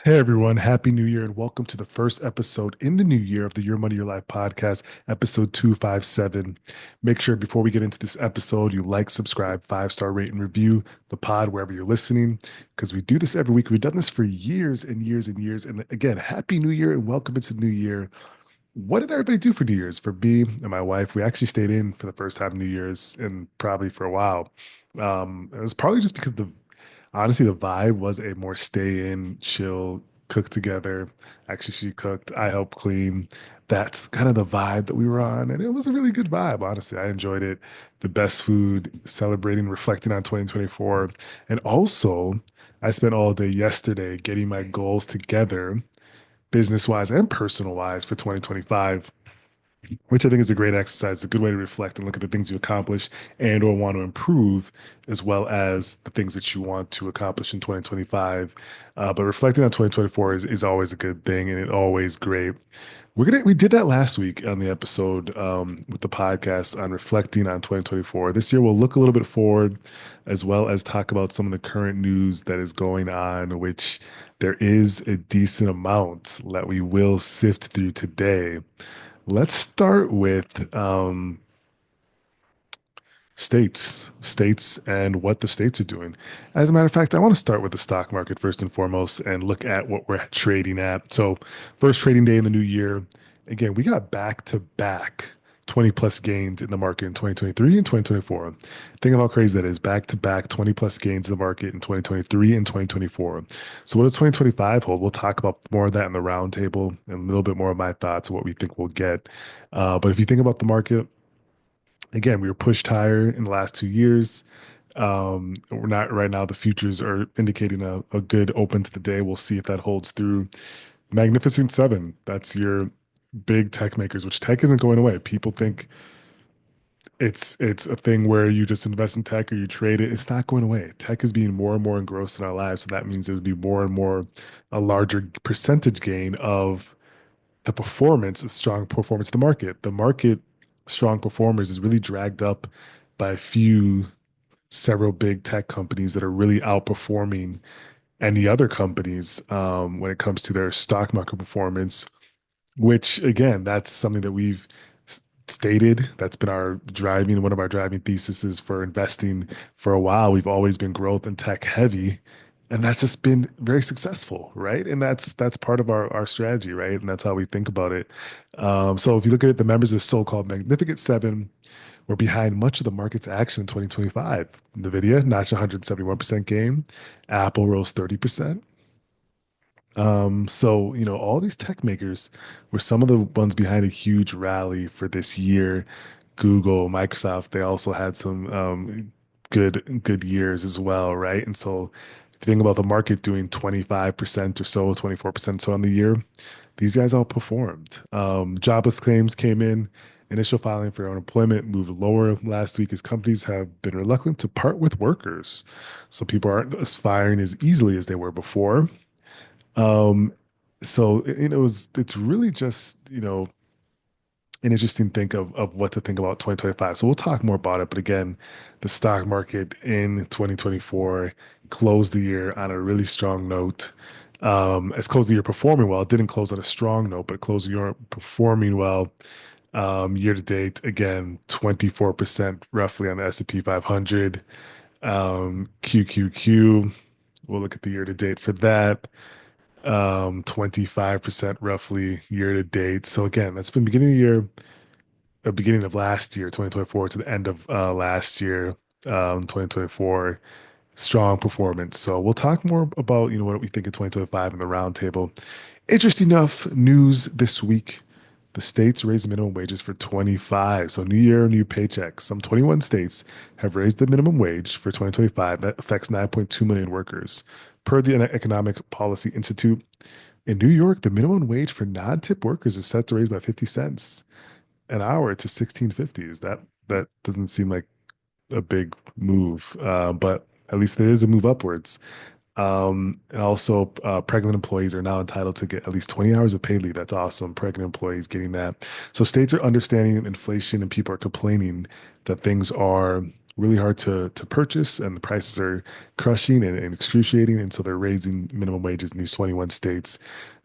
Hey everyone, Happy New Year and welcome to the first episode in the new year of the Your Money, Your Life podcast, episode 257. Make sure before we get into this episode, you like, subscribe, 5-star rate and review the pod wherever you're listening, because we do this every week. We've done this for years and years and years. And again, Happy New Year and welcome into the new year. What did everybody do for New Year's? For me and my wife, we actually stayed in for the first time New Year's and probably for a while. It was probably just because honestly, the vibe was a more stay in, chill, cook together. Actually, she cooked, I helped clean. That's kind of the vibe that we were on. And it was a really good vibe, honestly. I enjoyed it. The best food, celebrating, reflecting on 2024. And also, I spent all day yesterday getting my goals together, business wise and personal wise, for 2025, which I think is a great exercise. It's a good way to reflect and look at the things you accomplish and or want to improve, as well as the things that you want to accomplish in 2025. But reflecting on 2024 is always a good thing and it always great. We did that last week on the episode with the podcast on reflecting on 2024. This year we'll look a little bit forward, as well as talk about some of the current news that is going on, which there is a decent amount that we will sift through today. Let's start with states and what the states are doing. As a matter of fact, I want to start with the stock market first and foremost and look at what we're trading at. So, first trading day in the new year. Again, we got back to back 20 plus gains in the market in 2023 and 2024. Think of how crazy that is. Back to back 20 plus gains in the market in 2023 and 2024. So, what does 2025 hold? We'll talk about more of that in the roundtable and a little bit more of my thoughts on what we think we'll get. But if you think about the market, again, we were pushed higher in the last 2 years. We're not right now. The futures are indicating a good open to the day. We'll see if that holds through. Magnificent Seven. That's your big tech makers, which tech isn't going away. People think it's a thing where you just invest in tech or you trade it. It's not going away. Tech is being more and more engrossed in our lives. So that means there'll be more and more a larger percentage gain of the performance, a strong performance of the market. The market strong performers is really dragged up by a few, several big tech companies that are really outperforming any other companies when it comes to their stock market performance, which again, that's something that we've stated. That's been one of our driving theses for investing for a while. We've always been growth and tech heavy. And that's just been very successful, right? And that's part of our strategy, right? And that's how we think about it. So if you look at it, the members of the so-called Magnificent Seven were behind much of the market's action in 2025. NVIDIA notched 171% gain. Apple rose 30%. So, all these tech makers were some of the ones behind a huge rally for this year. Google, Microsoft, they also had some good years as well, right? And so if you think about the market doing 25% or so, 24% so on the year, these guys outperformed. Jobless claims came in. Initial filing for unemployment moved lower last week as companies have been reluctant to part with workers. So people aren't as firing as easily as they were before. Um, so it's really just, an interesting think of what to think about 2025. So we'll talk more about it. But again, the stock market in 2024 closed the year on a really strong note. It's closed the year performing well. It didn't close on a strong note, but it closed the year performing well. Year to date, again, 24% roughly on the S&P 500. QQQ, we'll look at the year to date for that. 25% roughly year to date. So again, that's been beginning of the year, beginning of last year, 2024 to the end of last year, 2024. Strong performance. So we'll talk more about, what we think of 2025 in the roundtable. Interesting enough news this week. The states raised minimum wages for 25. So new year, new paychecks. Some 21 states have raised the minimum wage for 2025. That affects 9.2 million workers. Per the Economic Policy Institute, in New York, the minimum wage for non-tip workers is set to raise by 50 cents an hour to 16.50. That doesn't seem like a big move, but at least there is a move upwards. And also, pregnant employees are now entitled to get at least 20 hours of paid leave. That's awesome. Pregnant employees getting that. So states are understanding inflation and people are complaining that things are really hard to purchase, and the prices are crushing and excruciating. And so they're raising minimum wages in these 21 states,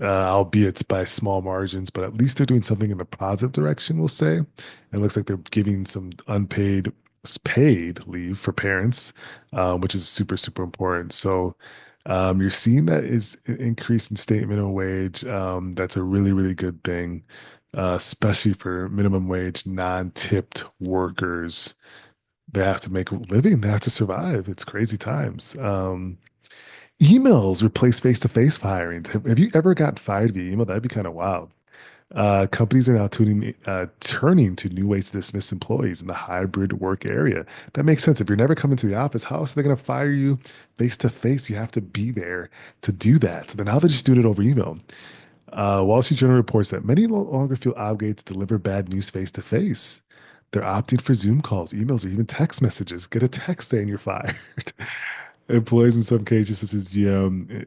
albeit by small margins, but at least they're doing something in the positive direction, we'll say. And it looks like they're giving some unpaid, paid leave for parents, which is super, super important. So you're seeing that is an increase in state minimum wage. That's a really, really good thing, especially for minimum wage, non-tipped workers. They have to make a living. They have to survive. It's crazy times. Emails replace face-to-face firings. Have you ever gotten fired via email? That'd be kind of wild. Companies are now turning to new ways to dismiss employees in the hybrid work area. That makes sense. If you're never coming to the office, how else are they going to fire you face to face? You have to be there to do that. So then now they're just doing it over email. Wall Street Journal reports that many no longer feel obligated to deliver bad news face to face. They're opting for Zoom calls, emails, or even text messages. Get a text saying you're fired. Employees in some cases, such as GM,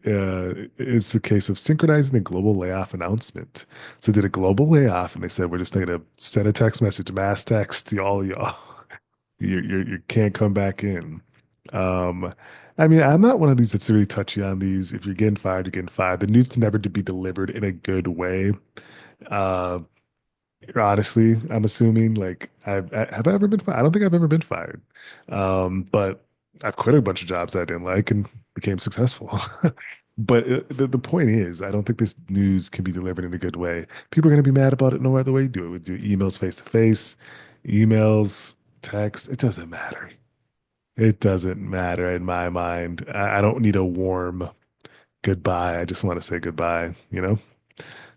it's a case of synchronizing a global layoff announcement. So they did a global layoff, and they said we're just going to send a text message, mass text to all of y'all. You can't come back in. Um, I mean, I'm not one of these that's really touchy on these. If you're getting fired, you're getting fired. The news can never be delivered in a good way. Uh, Honestly, I'm assuming have I ever been fired? I don't think I've ever been fired. But I've quit a bunch of jobs that I didn't like and became successful. But the point is, I don't think this news can be delivered in a good way. People are going to be mad about it no other way you do it. We do emails face to face, emails, text. It doesn't matter. It doesn't matter in my mind. I don't need a warm goodbye. I just want to say goodbye, you know?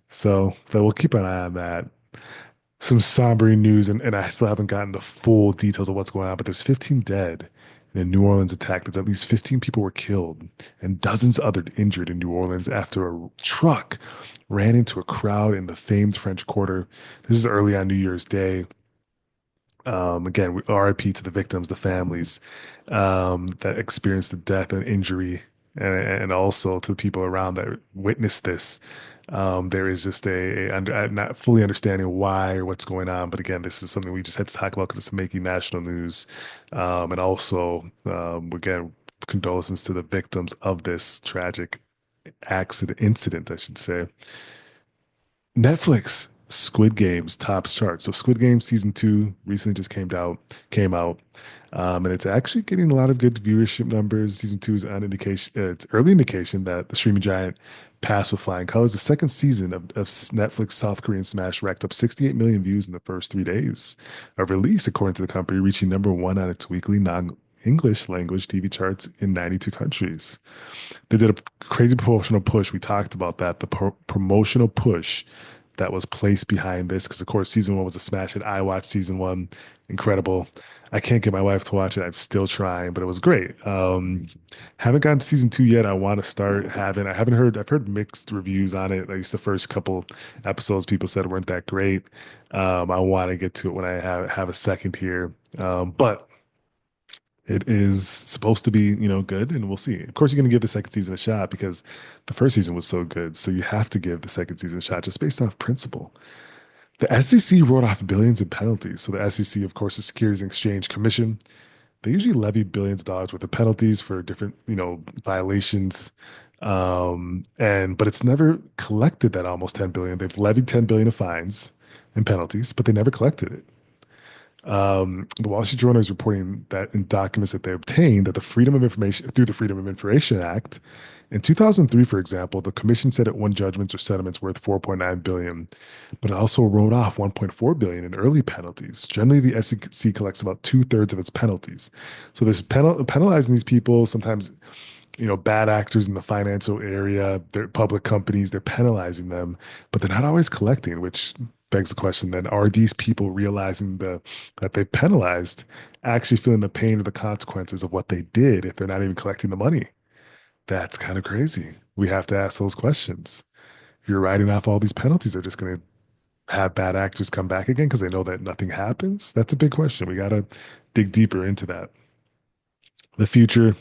So we'll keep an eye on that. Some sombering news, and I still haven't gotten the full details of what's going on, but there's 15 dead in a New Orleans attack. There's at least 15 people were killed and dozens other injured in New Orleans after a truck ran into a crowd in the famed French Quarter. This is early on New Year's Day. Again, RIP to the victims, the families that experienced the death and injury, and also to the people around that witnessed this. There is just not fully understanding why or what's going on. But again, this is something we just had to talk about because it's making national news. And also, again, condolences to the victims of this tragic incident, I should say. Netflix Squid Games tops chart. So Squid Game season two recently just came out, and it's actually getting a lot of good viewership numbers. Season two is an indication, it's early indication that the streaming giant passed with flying colors. The second season of Netflix South Korean Smash racked up 68 million views in the first 3 days of release, according to the company, reaching number one on its weekly non-English language TV charts in 92 countries. They did a crazy promotional push. We talked about that. The promotional push that was placed behind this, because of course season one was a smash hit. I watched season one, incredible. I can't get my wife to watch it. I'm still trying, but it was great. Haven't gotten to season two yet. I want to start having. I haven't heard. I've heard mixed reviews on it. At least the first couple episodes, people said weren't that great. I want to get to it when I have a second here. But it is supposed to be, good, and we'll see. Of course, you're going to give the second season a shot because the first season was so good. So you have to give the second season a shot just based off principle. The SEC wrote off billions in penalties. So the SEC, of course, the Securities and Exchange Commission. They usually levy billions of dollars worth of penalties for different, violations. But it's never collected that almost 10 billion. They've levied 10 billion of fines and penalties, but they never collected it. The Wall Street Journal is reporting that in documents that they obtained that the Freedom of Information through the Freedom of Information Act in 2003, for example, the commission said it won judgments or settlements worth 4.9 billion, but it also wrote off 1.4 billion in early penalties. Generally, the SEC collects about two-thirds of its penalties. So there's penalizing these people, sometimes bad actors in the financial area, they're public companies, they're penalizing them, but they're not always collecting, which begs the question then, are these people realizing that they penalized, actually feeling the pain or the consequences of what they did if they're not even collecting the money? That's kind of crazy. We have to ask those questions. If you're writing off all these penalties, they're just going to have bad actors come back again because they know that nothing happens. That's a big question. We got to dig deeper into that. The future,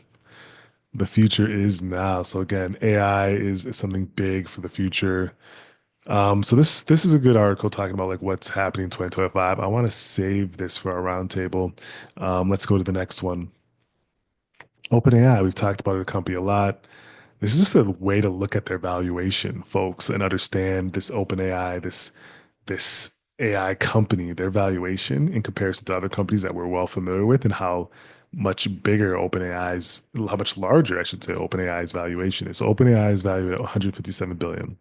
the future is now. So again, AI is something big for the future. So this is a good article talking about like what's happening in 2025. I want to save this for our roundtable. Let's go to the next one. OpenAI, we've talked about it, a company a lot. This is just a way to look at their valuation, folks, and understand this OpenAI, this AI company, their valuation in comparison to other companies that we're well familiar with, and how much bigger OpenAI's, how much larger, I should say, OpenAI's valuation is. So OpenAI is valued at 157 billion.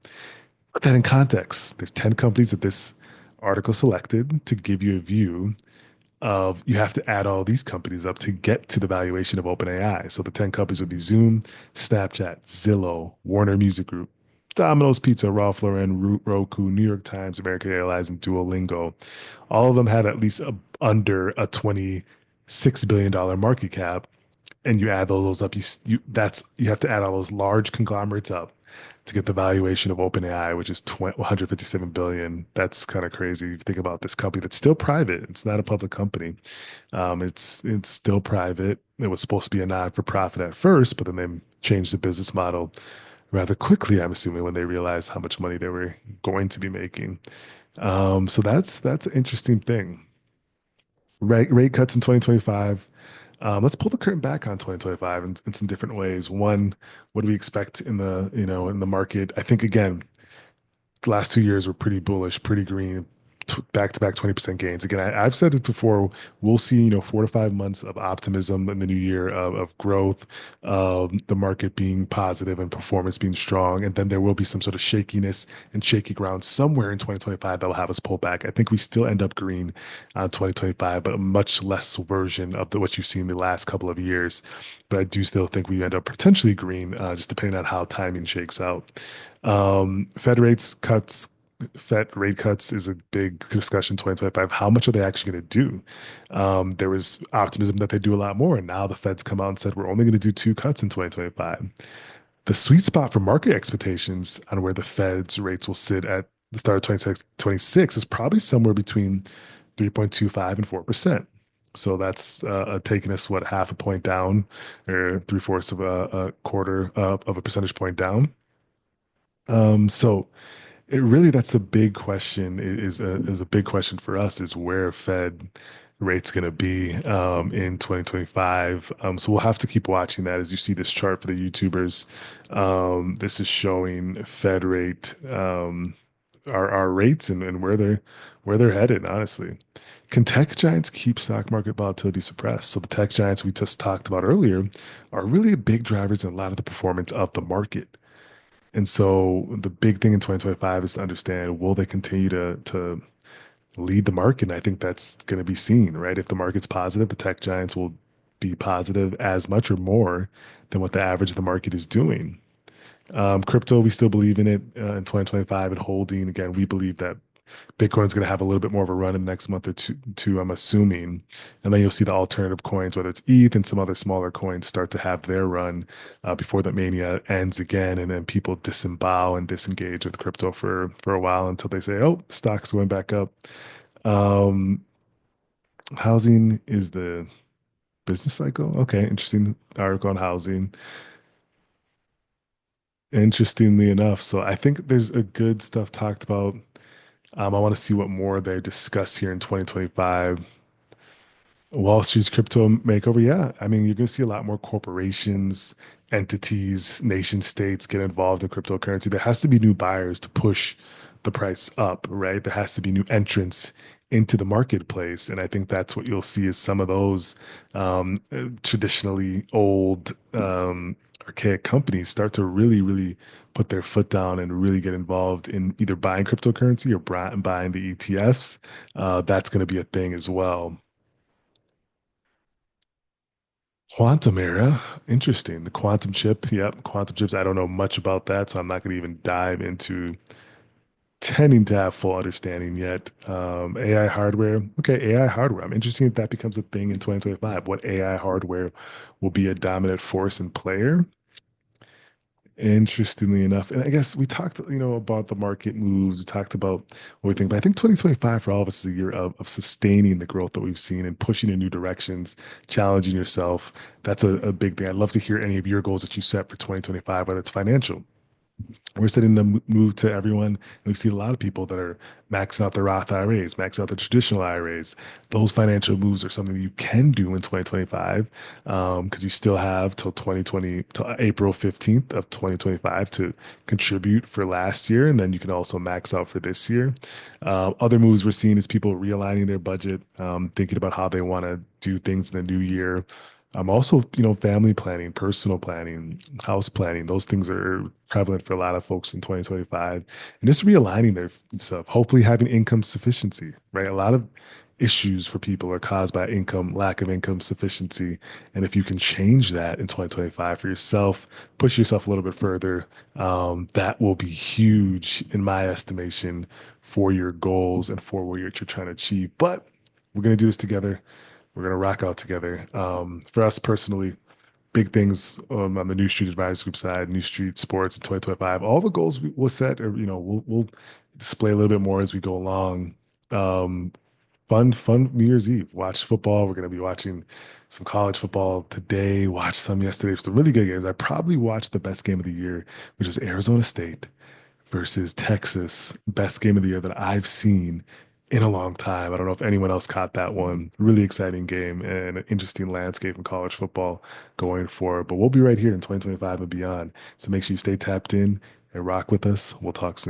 Put that in context. There's 10 companies that this article selected to give you a view of you have to add all these companies up to get to the valuation of OpenAI. So the 10 companies would be Zoom, Snapchat, Zillow, Warner Music Group, Domino's Pizza, Ralph Lauren, Roku, New York Times, American Airlines, and Duolingo. All of them have at least under a $26 billion market cap, and you add those up, you have to add all those large conglomerates up to get the valuation of OpenAI, which is 157 billion. That's kind of crazy. If you think about this company that's still private, it's not a public company. It's still private. It was supposed to be a non-for-profit at first, but then they changed the business model rather quickly. I'm assuming when they realized how much money they were going to be making. So that's an interesting thing. Rate cuts in 2025. Let's pull the curtain back on 2025 in some different ways. One, what do we expect in the, in the market? I think again, the last 2 years were pretty bullish, pretty green, back to back 20% gains. Again, I've said it before. We'll see, 4 to 5 months of optimism in the new year of growth, the market being positive and performance being strong. And then there will be some sort of shakiness and shaky ground somewhere in 2025 that will have us pull back. I think we still end up green on 2025, but a much less version of what you've seen the last couple of years. But I do still think we end up potentially green, just depending on how timing shakes out. Fed rates cuts, Fed rate cuts is a big discussion in 2025. How much are they actually going to do? There was optimism that they do a lot more, and now the Fed's come out and said we're only going to do two cuts in 2025. The sweet spot for market expectations on where the Fed's rates will sit at the start of 2026 is probably somewhere between 3.25 and 4%. So that's taking us, what, half a point down or three-fourths of a quarter of a percentage point down. So it really, that's the big question is a big question for us is where Fed rates going to be in 2025. So we'll have to keep watching that as you see this chart for the YouTubers. This is showing Fed rate, our rates and where they're headed, honestly. Can tech giants keep stock market volatility suppressed? So the tech giants we just talked about earlier are really big drivers in a lot of the performance of the market. And so the big thing in 2025 is to understand, will they continue to lead the market? And I think that's going to be seen, right? If the market's positive, the tech giants will be positive as much or more than what the average of the market is doing. Crypto, we still believe in it in 2025 and holding. Again, we believe that Bitcoin's going to have a little bit more of a run in the next month or two, I'm assuming. And then you'll see the alternative coins, whether it's ETH and some other smaller coins, start to have their run before that mania ends again. And then people disembowel and disengage with crypto for a while until they say, oh, stock's going back up. Um, Housing is the business cycle. Okay, interesting article on housing. Interestingly enough, so I think there's a good stuff talked about. I want to see what more they discuss here in 2025. Wall Street's crypto makeover. Yeah. I mean, you're going to see a lot more corporations, entities, nation states get involved in cryptocurrency. There has to be new buyers to push the price up, right? There has to be new entrants into the marketplace. And I think that's what you'll see is some of those traditionally old, archaic companies start to really, really put their foot down and really get involved in either buying cryptocurrency or buying the ETFs. That's going to be a thing as well. Quantum era. Interesting. The quantum chip. Yep. Quantum chips. I don't know much about that, so I'm not going to even dive into tending to have full understanding yet. AI hardware. Okay. AI hardware. I'm interested if that becomes a thing in 2025. What AI hardware will be a dominant force and player? Interestingly enough, and I guess we talked, about the market moves. We talked about what we think, but I think 2025 for all of us is a year of sustaining the growth that we've seen and pushing in new directions, challenging yourself. That's a big thing. I'd love to hear any of your goals that you set for 2025, whether it's financial. We're setting the move to everyone. And we see a lot of people that are maxing out the Roth IRAs, max out the traditional IRAs. Those financial moves are something that you can do in 2025 because you still have till 2020, till April 15th of 2025 to contribute for last year. And then you can also max out for this year. Other moves we're seeing is people realigning their budget, thinking about how they want to do things in the new year. Also, family planning, personal planning, house planning, those things are prevalent for a lot of folks in 2025. And just realigning their stuff, hopefully having income sufficiency, right? A lot of issues for people are caused by lack of income sufficiency. And if you can change that in 2025 for yourself, push yourself a little bit further, that will be huge in my estimation for your goals and for what you're trying to achieve. But we're going to do this together. We're gonna rock out together. For us personally, big things on the New Street Advisors Group side, New Street Sports in 2025. All the goals we'll set, or we'll display a little bit more as we go along. Um, fun New Year's Eve. Watch football. We're gonna be watching some college football today. Watch some yesterday. Some really good games. I probably watched the best game of the year, which is Arizona State versus Texas. Best game of the year that I've seen in a long time. I don't know if anyone else caught that one. Really exciting game and an interesting landscape in college football going forward. But we'll be right here in 2025 and beyond. So make sure you stay tapped in and rock with us. We'll talk soon.